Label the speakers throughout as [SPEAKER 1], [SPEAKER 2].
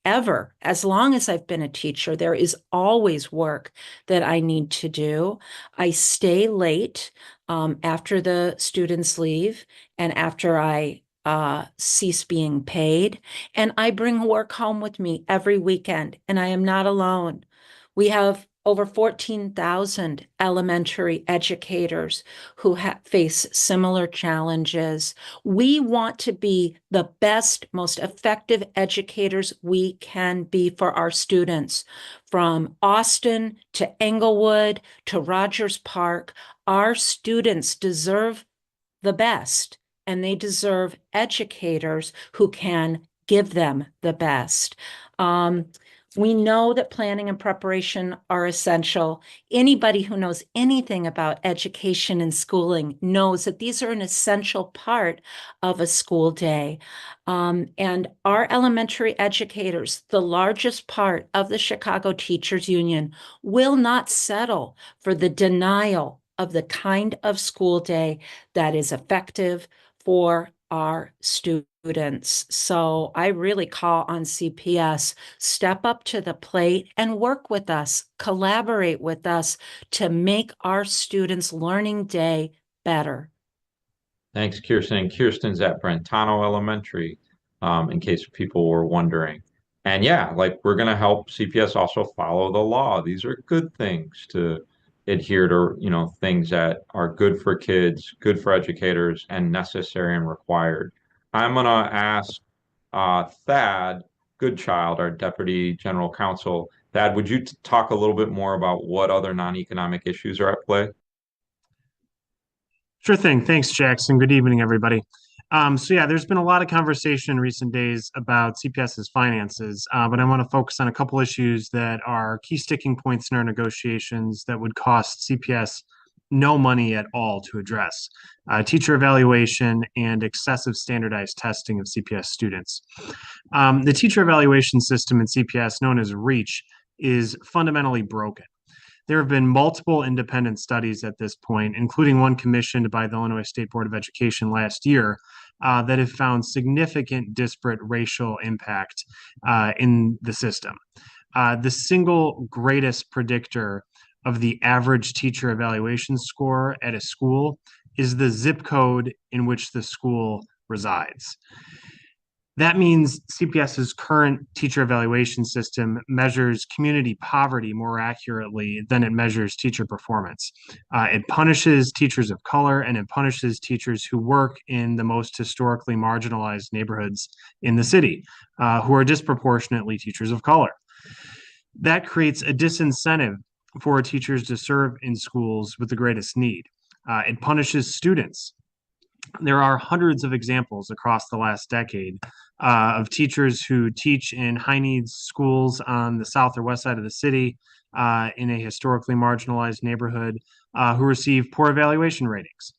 [SPEAKER 1] ever. As long as I've been a teacher, there is always work that I need to do. I stay late after the students leave and after I cease being paid. And I bring work home with me every weekend, and I am not alone. We have over 14,000 elementary educators who face similar challenges. We want to be the best, most effective educators we can be for our students. From Austin to Englewood to Rogers Park, our students deserve the best, and they deserve educators who can give them the best. Um, we know that planning and preparation are essential. Anybody who knows anything about education and schooling knows that these are an essential part of a school day. And our elementary educators, the largest part of the Chicago Teachers Union, will not settle for the denial of the kind of school day that is effective for our students. So I really call on CPS, step up to the plate and work with us, collaborate with us to make our students' learning day better.
[SPEAKER 2] Thanks, Kirsten. And Kirsten's at Brentano Elementary, in case people were wondering. And yeah, like we're going to help CPS also follow the law. These are good things to adhere to, things that are good for kids, good for educators, and necessary and required. I'm going to ask Thad Goodchild, our Deputy General Counsel. Thad, would you talk a little bit more about what other non-economic issues are at play?
[SPEAKER 3] Sure thing. Thanks, Jackson. Good evening, everybody. So yeah, there's been a lot of conversation in recent days about CPS's finances, but I want to focus on a couple issues that are key sticking points in our negotiations that would cost CPS no money at all to address: teacher evaluation and excessive standardized testing of CPS students. The teacher evaluation system in CPS, known as REACH, is fundamentally broken. There have been multiple independent studies at this point, including one commissioned by the Illinois State Board of Education last year, that have found significant disparate racial impact in the system. The single greatest predictor of the average teacher evaluation score at a school is the zip code in which the school resides. That means CPS's current teacher evaluation system measures community poverty more accurately than it measures teacher performance. It punishes teachers of color, and it punishes teachers who work in the most historically marginalized neighborhoods in the city, who are disproportionately teachers of color. That creates a disincentive for teachers to serve in schools with the greatest need. It punishes students. There are hundreds of examples across the last decade of teachers who teach in high needs schools on the south or west side of the city, in a historically marginalized neighborhood, who receive poor evaluation ratings.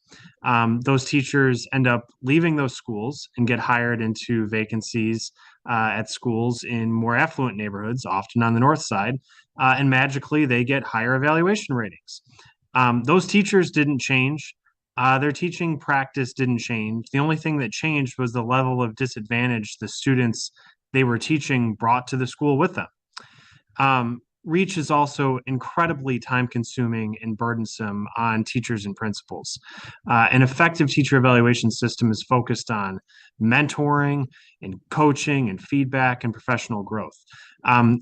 [SPEAKER 3] Those teachers end up leaving those schools and get hired into vacancies at schools in more affluent neighborhoods, often on the north side, and magically they get higher evaluation ratings. Those teachers didn't change. Their teaching practice didn't change. The only thing that changed was the level of disadvantage the students they were teaching brought to the school with them. Reach is also incredibly time consuming and burdensome on teachers and principals. An effective teacher evaluation system is focused on mentoring and coaching and feedback and professional growth.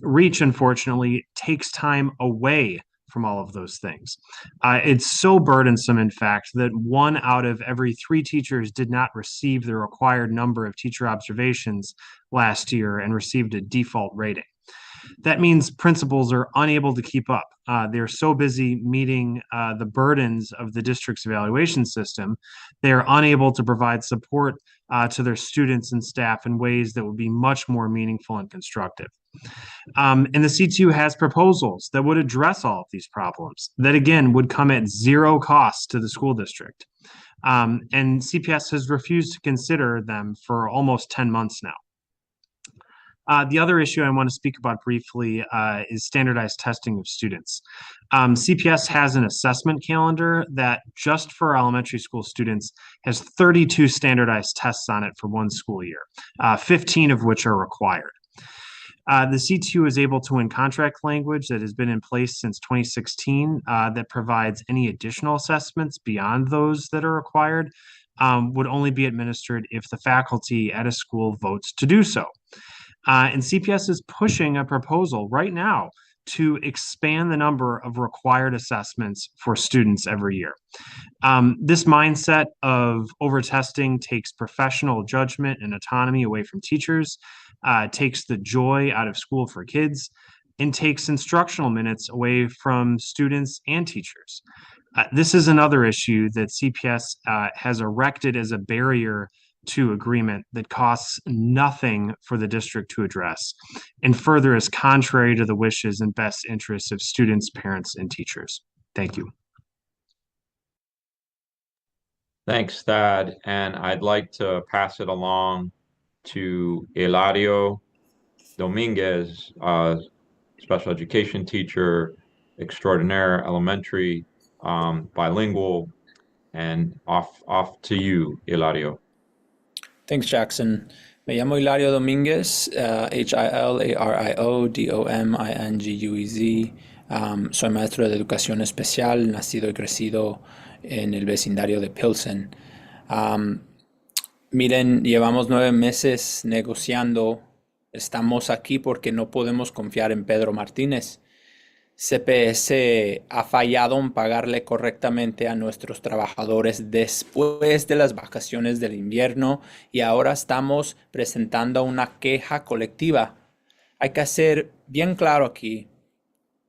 [SPEAKER 3] Reach, unfortunately, takes time away from all of those things. It's so burdensome, in fact, that 1 out of every 3 teachers did not receive the required number of teacher observations last year and received a default rating. That means principals are unable to keep up. They're so busy meeting the burdens of the district's evaluation system, they are unable to provide support to their students and staff in ways that would be much more meaningful and constructive. And the CTU has proposals that would address all of these problems, that again would come at zero cost to the school district. And CPS has refused to consider them for almost 10 months now. The other issue I want to speak about briefly is standardized testing of students. CPS has an assessment calendar that just for elementary school students has 32 standardized tests on it for one school year, 15 of which are required. The CTU is able to win contract language that has been in place since 2016 that provides any additional assessments beyond those that are required would only be administered if the faculty at a school votes to do so. And CPS is pushing a proposal right now to expand the number of required assessments for students every year. This mindset of over-testing takes professional judgment and autonomy away from teachers, takes the joy out of school for kids, and takes instructional minutes away from students and teachers. This is another issue that CPS has erected as a barrier to agreement that costs nothing for the district to address, and further is contrary to the wishes and best interests of students, parents, and teachers. Thank you.
[SPEAKER 2] Thanks, Thad. And I'd like to pass it along to Eladio Dominguez, special education teacher, extraordinaire, elementary, bilingual, and off to you, Eladio.
[SPEAKER 4] Thanks, Jackson. Me llamo Hilario Domínguez, Hilario Dominguez. Soy maestro de educación especial, nacido y crecido en el vecindario de Pilsen. Miren, llevamos 9 meses negociando. Estamos aquí porque no podemos confiar en Pedro Martínez. CPS ha fallado en pagarle correctamente a nuestros trabajadores después de las vacaciones del invierno y ahora estamos presentando una queja colectiva. Hay que ser bien claro aquí.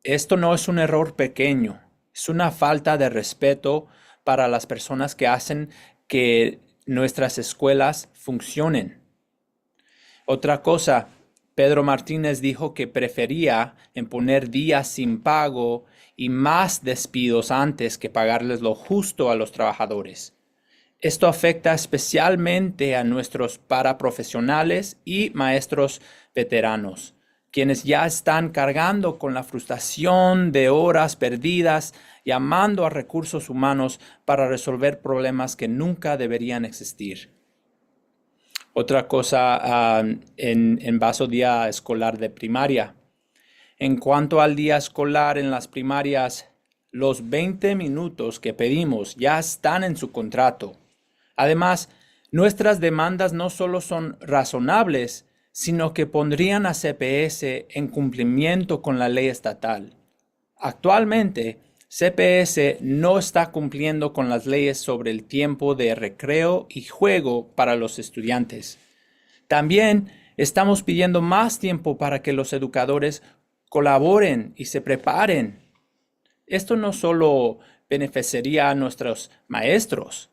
[SPEAKER 4] Esto no es un error pequeño, es una falta de respeto para las personas que hacen que nuestras escuelas funcionen. Otra cosa, Pedro Martínez dijo que prefería poner días sin pago y más despidos antes que pagarles lo justo a los trabajadores. Esto afecta especialmente a nuestros paraprofesionales y maestros veteranos, quienes ya están cargando con la frustración de horas perdidas, llamando a recursos humanos para resolver problemas que nunca deberían existir. Otra cosa en base día escolar de primaria. En cuanto al día escolar en las primarias, los 20 minutos que pedimos ya están en su contrato. Además, nuestras demandas no solo son razonables, sino que pondrían a CPS en cumplimiento con la ley estatal. Actualmente, CPS no está cumpliendo con las leyes sobre el tiempo de recreo y juego para los estudiantes. También estamos pidiendo más tiempo para que los educadores colaboren y se preparen. Esto no solo beneficiaría a nuestros maestros,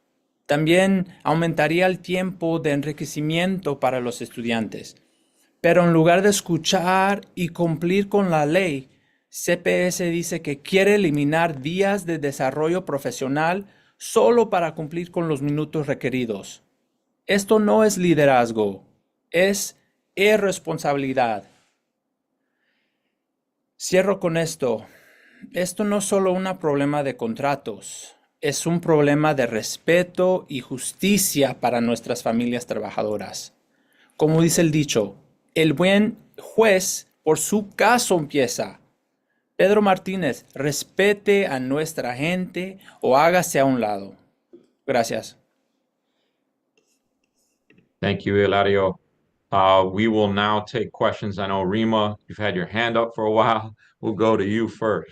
[SPEAKER 4] también aumentaría el tiempo de enriquecimiento para los estudiantes. Pero en lugar de escuchar y cumplir con la ley, CPS dice que quiere eliminar días de desarrollo profesional solo para cumplir con los minutos requeridos. Esto no es liderazgo, es irresponsabilidad. Cierro con esto. Esto no es solo un problema de contratos, es un problema de respeto y justicia para nuestras familias trabajadoras. Como dice el dicho, el buen juez por su caso empieza. Pedro Martínez, respete a nuestra gente o hágase a un lado. Gracias.
[SPEAKER 2] Thank you, Eladio. We will now take questions. I know, Rima, you've had your hand up for a while. We'll go to you first.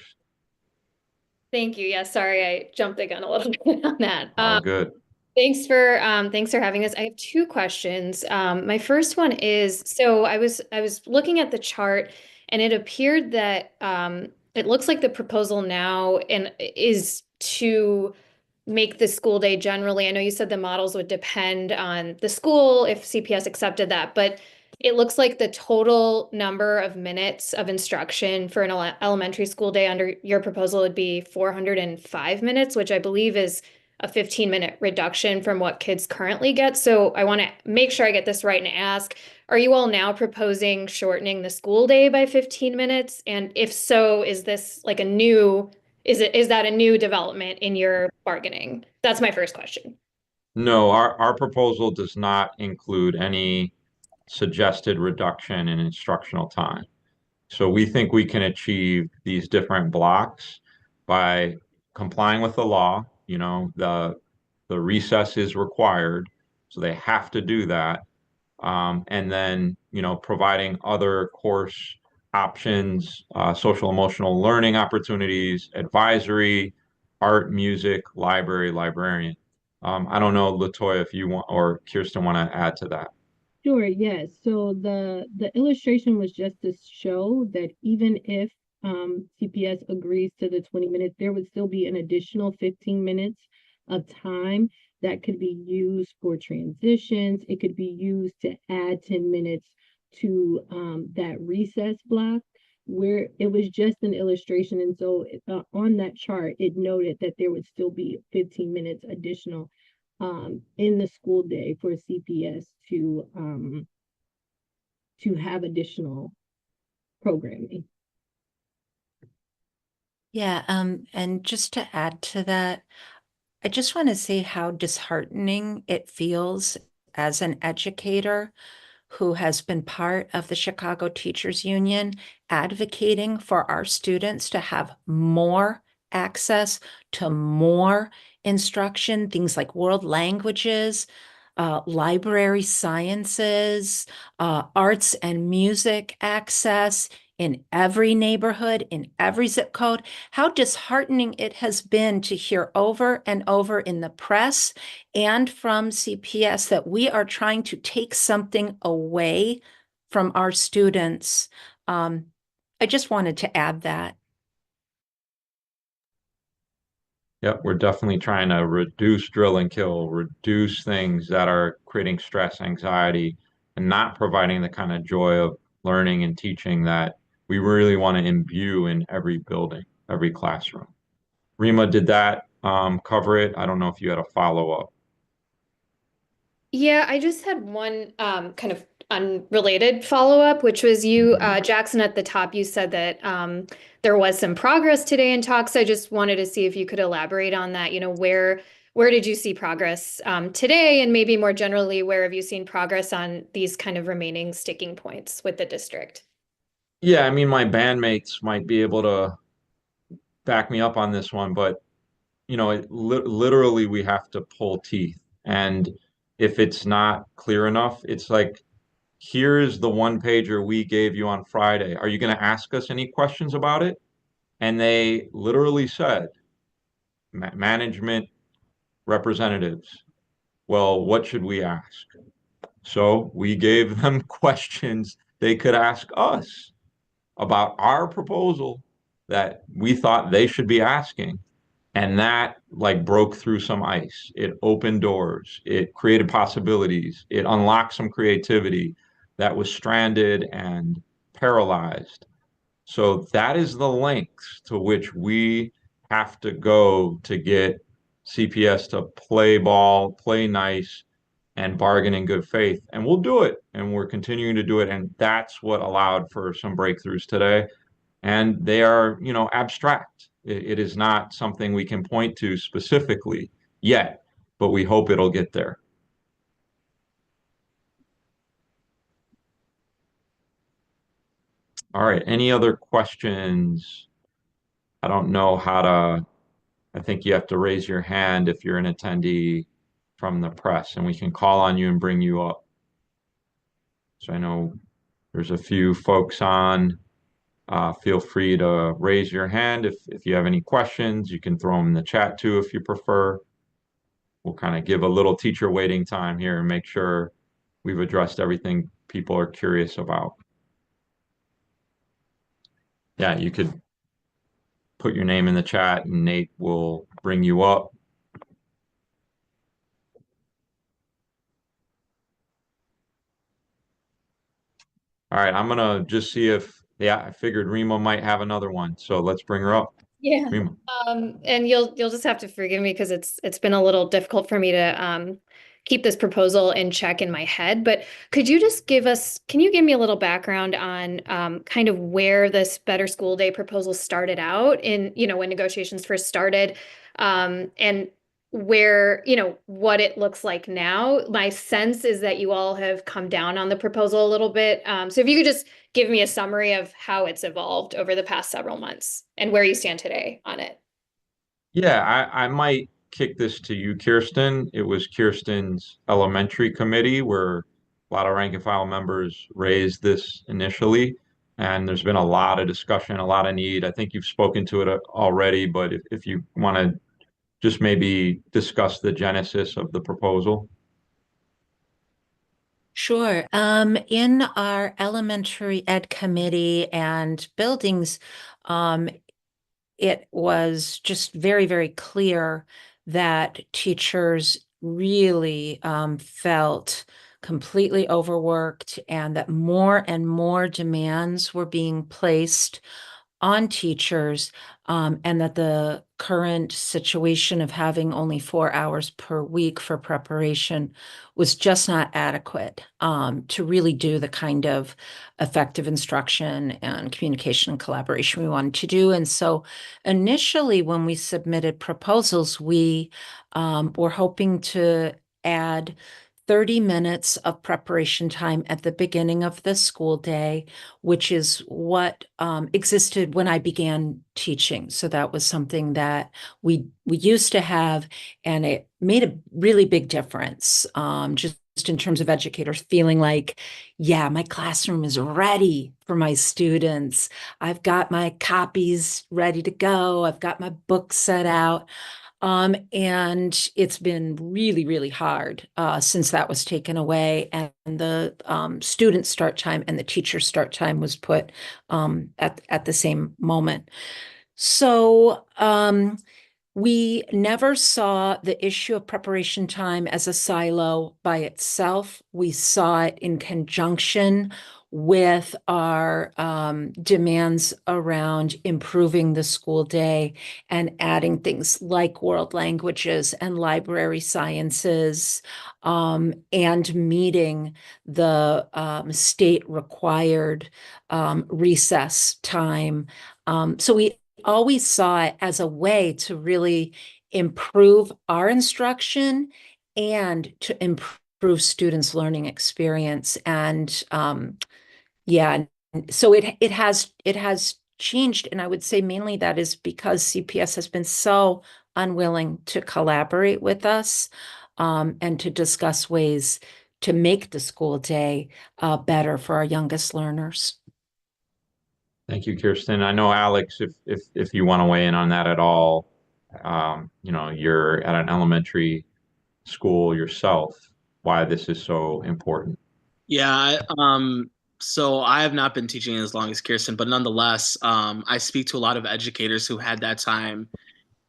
[SPEAKER 5] Thank you. Yeah, sorry, I jumped the gun a little bit on that.
[SPEAKER 2] All good.
[SPEAKER 5] Thanks for having us. I have 2 questions. My first one is, so I was looking at the chart and it appeared that it looks like the proposal now is to make the school day generally. I know you said the models would depend on the school if CPS accepted that, but it looks like the total number of minutes of instruction for an elementary school day under your proposal would be 405 minutes, which I believe is a 15-minute reduction from what kids currently get. So I want to make sure I get this right and ask, are you all now proposing shortening the school day by 15 minutes? And if so, is this like is that a new development in your bargaining? That's my first question.
[SPEAKER 2] No, our proposal does not include any suggested reduction in instructional time. So we think we can achieve these different blocks by complying with the law. You know, the recess is required, so they have to do that. And then, you know, providing other course options, social emotional learning opportunities, advisory, art, music, library, librarian. I don't know, Latoya, if you want or Kirsten want to add to that.
[SPEAKER 6] Sure, yes. So the illustration was just to show that even if CPS agrees to the 20 minutes, there would still be an additional 15 minutes of time that could be used for transitions. It could be used to add 10 minutes to that recess block where it was just an illustration. And so on that chart, it noted that there would still be 15 minutes additional in the school day for CPS to have additional programming.
[SPEAKER 1] Yeah, and just to add to that, I just want to say how disheartening it feels as an educator who has been part of the Chicago Teachers Union advocating for our students to have more access to more instruction, things like world languages, library sciences, arts and music access in every neighborhood, in every zip code. How disheartening it has been to hear over and over in the press and from CPS that we are trying to take something away from our students. I just wanted to add that.
[SPEAKER 2] Yep, we're definitely trying to reduce drill and kill, reduce things that are creating stress, anxiety, and not providing the kind of joy of learning and teaching that we really want to imbue in every building, every classroom. Rima, did that cover it? I don't know if you had a follow-up.
[SPEAKER 5] Yeah, I just had one kind of unrelated follow-up, which was you, Jackson, at the top, you said that there was some progress today in talks. I just wanted to see if you could elaborate on that. You know, where did you see progress today? And maybe more generally, where have you seen progress on these kind of remaining sticking points with the district?
[SPEAKER 2] Yeah, I mean, my bandmates might be able to back me up on this one, but you know, literally we have to pull teeth. And if it's not clear enough, it's like, here's the one pager we gave you on Friday. Are you going to ask us any questions about it? And they literally said, management representatives, well, what should we ask? So we gave them questions they could ask us about our proposal that we thought they should be asking. And that like broke through some ice. It opened doors. It created possibilities. It unlocked some creativity that was stranded and paralyzed. So that is the lengths to which we have to go to get CPS to play ball, play nice, and bargain in good faith. And we'll do it. And we're continuing to do it. And that's what allowed for some breakthroughs today. And they are, you know, abstract. It is not something we can point to specifically yet, but we hope it'll get there. All right. Any other questions? I don't know how to, I think you have to raise your hand if you're an attendee from the press, and we can call on you and bring you up. So I know there's a few folks on. Feel free to raise your hand if you have any questions. You can throw them in the chat too if you prefer. We'll kind of give a little teacher waiting time here and make sure we've addressed everything people are curious about. Yeah, you could put your name in the chat and Nate will bring you up. All right, I'm gonna just see if, yeah, I figured Rima might have another one, so let's bring her up.
[SPEAKER 5] Yeah.
[SPEAKER 2] Rima.
[SPEAKER 5] And you'll just have to forgive me because it's been a little difficult for me to keep this proposal in check in my head. But could you just can you give me a little background on kind of where this Better School Day proposal started out in, you know, when negotiations first started? And where, what it looks like now. My sense is that you all have come down on the proposal a little bit. So if you could just give me a summary of how it's evolved over the past several months and where you stand today on it.
[SPEAKER 2] Yeah, I might kick this to you, Kirsten. It was Kirsten's elementary committee where a lot of rank and file members raised this initially, and there's been a lot of discussion, a lot of need. I think you've spoken to it already, but if you want to just maybe discuss the genesis of the proposal.
[SPEAKER 1] Sure. In our elementary ed committee and buildings, um, it was just very, very clear that teachers really felt completely overworked and that more and more demands were being placed on teachers, and that the current situation of having only 4 hours per week for preparation was just not adequate to really do the kind of effective instruction and communication and collaboration we wanted to do. And so initially, when we submitted proposals, we were hoping to add 30 minutes of preparation time at the beginning of the school day, which is what existed when I began teaching. So that was something that we used to have, and it made a really big difference. Just in terms of educators feeling like, yeah, my classroom is ready for my students. I've got my copies ready to go. I've got my books set out. And it's been really, really hard since that was taken away, and the student start time and the teacher start time was put at the same moment. So we never saw the issue of preparation time as a silo by itself. We saw it in conjunction with our demands around improving the school day and adding things like world languages and library sciences, and meeting the state required recess time. So we always saw it as a way to really improve our instruction and to improve students' learning experience. And yeah, so it has changed, and I would say mainly that is because CPS has been so unwilling to collaborate with us, and to discuss ways to make the school day better for our youngest learners.
[SPEAKER 2] Thank you, Kirsten. I know, Alex, if you want to weigh in on that at all, you're at an elementary school yourself, why this is so important.
[SPEAKER 7] Yeah, so I have not been teaching as long as Kirsten, but nonetheless, I speak to a lot of educators who had that time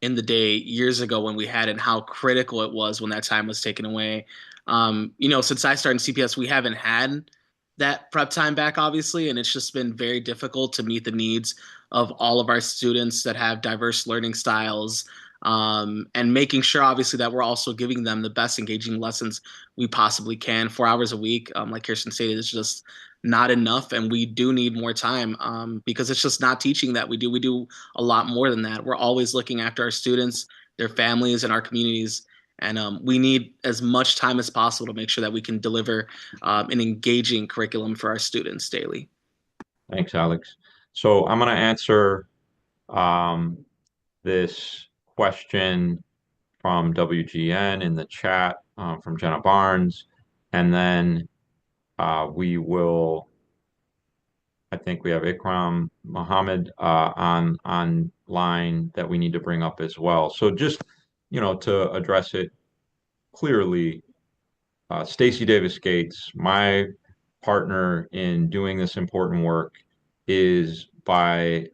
[SPEAKER 7] in the day years ago when we had it and how critical it was when that time was taken away. Since I started in CPS, we haven't had that prep time back, obviously, and it's just been very difficult to meet the needs of all of our students that have diverse learning styles, and making sure, obviously, that we're also giving them the best engaging lessons we possibly can. 4 hours a week, like Kirsten stated, is just not enough, and we do need more time, because it's just not teaching that we do. We do a lot more than that. We're always looking after our students, their families, and our communities. And we need as much time as possible to make sure that we can deliver an engaging curriculum for our students daily.
[SPEAKER 2] Thanks, Alex. So I'm going to answer this question from WGN in the chat, from Jenna Barnes, and then we will. I think we have Ikram Mohammed on line that we need to bring up as well. So just to address it clearly, Stacey Davis Gates, my partner in doing this important work, is by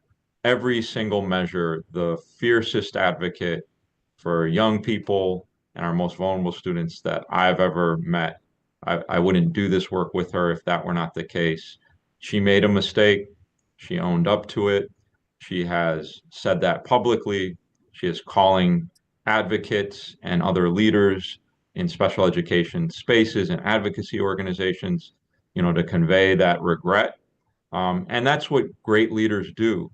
[SPEAKER 2] every single measure the fiercest advocate for young people and our most vulnerable students that I've ever met. I wouldn't do this work with her if that were not the case. She made a mistake. She owned up to it. She has said that publicly. She is calling advocates and other leaders in special education spaces and advocacy organizations, to convey that regret. And that's what great leaders do.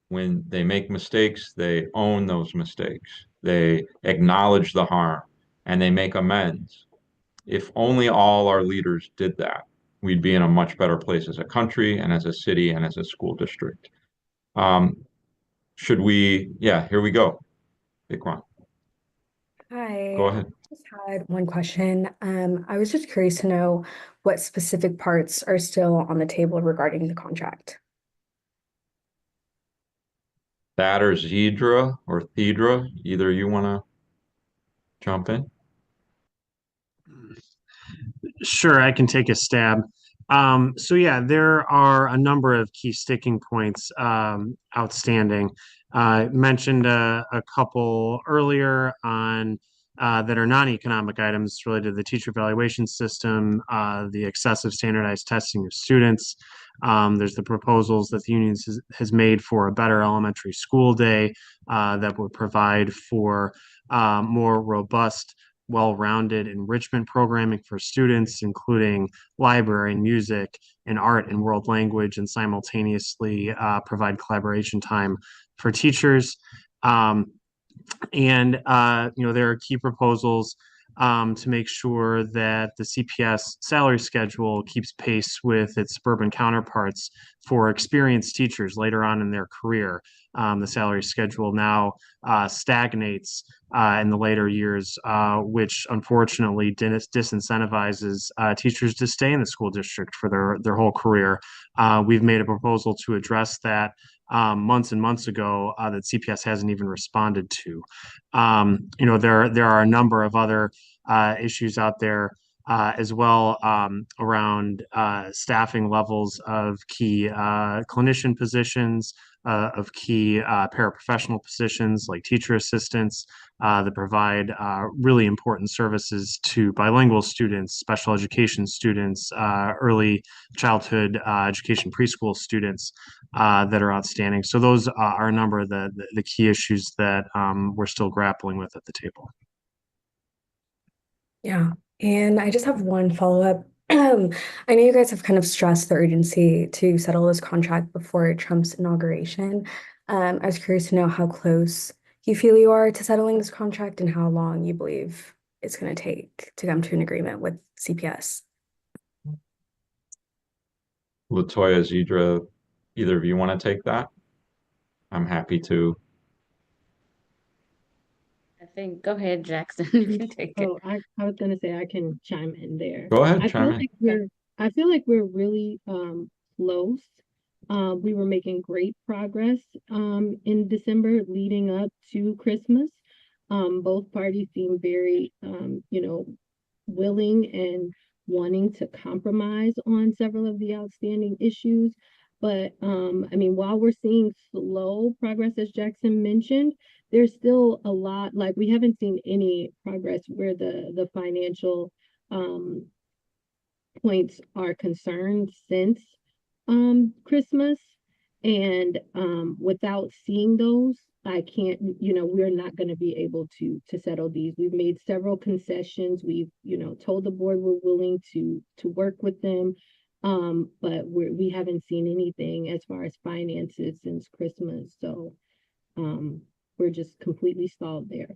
[SPEAKER 2] When they make mistakes, they own those mistakes. they acknowledge the harm, and they make amends. If only all our leaders did that, we'd be in a much better place as a country and as a city and as a school district. Um, should we, yeah, here we go. Ikram, go
[SPEAKER 8] Hi, I
[SPEAKER 2] ahead.
[SPEAKER 8] just had one question. I was just curious to know what specific parts are still on the table regarding the contract.
[SPEAKER 2] That or Zedra or Thedra, either you want to jump in?
[SPEAKER 3] Sure, I can take a stab. So yeah, there are a number of key sticking points outstanding. Mentioned a couple earlier on that are non-economic items related to the teacher evaluation system, the excessive standardized testing of students. There's the proposals that the union has made for a better elementary school day that would provide for more robust well-rounded enrichment programming for students, including library, music, and art and world language, and simultaneously provide collaboration time for teachers. There are key proposals to make sure that the CPS salary schedule keeps pace with its suburban counterparts for experienced teachers later on in their career. The salary schedule now stagnates in the later years, which unfortunately disincentivizes teachers to stay in the school district for their whole career. We've made a proposal to address that months and months ago that CPS hasn't even responded to. There are a number of other issues out there as well around staffing levels of key clinician positions, of key paraprofessional positions like teacher assistants that provide really important services to bilingual students, special education students, early childhood education preschool students that are outstanding. So those are a number of the key issues that we're still grappling with at the table.
[SPEAKER 8] Yeah, and I just have one follow-up. I know you guys have kind of stressed the urgency to settle this contract before Trump's inauguration. I was curious to know how close you feel you are to settling this contract and how long you believe it's going to take to come to an agreement with CPS.
[SPEAKER 2] Latoya, Zedra, either of you want to take that? I'm happy to.
[SPEAKER 9] I think, go ahead, Jackson. You can take it.
[SPEAKER 6] Oh, I was gonna say I can chime in there.
[SPEAKER 2] Go ahead,
[SPEAKER 6] I
[SPEAKER 2] chime
[SPEAKER 6] feel
[SPEAKER 2] in.
[SPEAKER 6] like I feel like we're really close. We were making great progress in December leading up to Christmas. Both parties seem very willing and wanting to compromise on several of the outstanding issues. But I mean, while we're seeing slow progress, as Jackson mentioned, there's still a lot, like we haven't seen any progress where the financial points are concerned since Christmas. And without seeing those, I can't, we're not going to be able to settle these. We've made several concessions. We've, told the board we're willing to work with them. But we haven't seen anything as far as finances since Christmas. So we're just completely stalled there.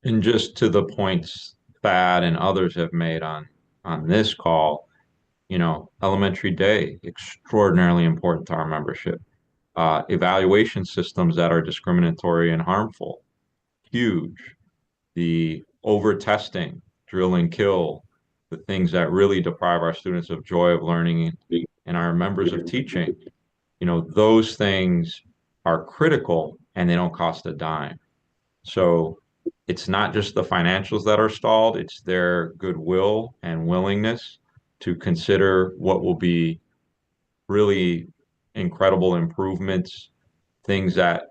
[SPEAKER 2] And just to the points Thad and others have made on this call, elementary day, extraordinarily important to our membership. Evaluation systems that are discriminatory and harmful, huge. The over testing, drill and kill, the things that really deprive our students of joy of learning and our members of teaching, those things are critical and they don't cost a dime. So it's not just the financials that are stalled, it's their goodwill and willingness to consider what will be really incredible improvements, things that,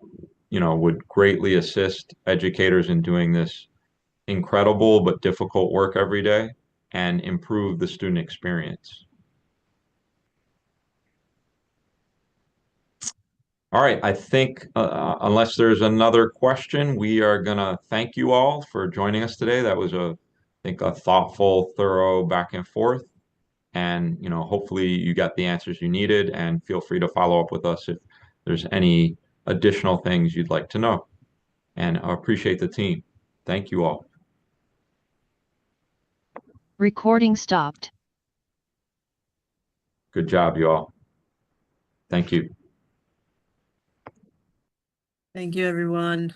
[SPEAKER 2] would greatly assist educators in doing this incredible but difficult work every day and improve the student experience. All right, I think unless there's another question, we are gonna thank you all for joining us today. That was I think a thoughtful, thorough back and forth. And, hopefully you got the answers you needed and feel free to follow up with us if there's any additional things you'd like to know. and I appreciate the team. Thank you all.
[SPEAKER 10] Recording stopped.
[SPEAKER 2] Good job, you all. Thank you.
[SPEAKER 11] Thank you, everyone.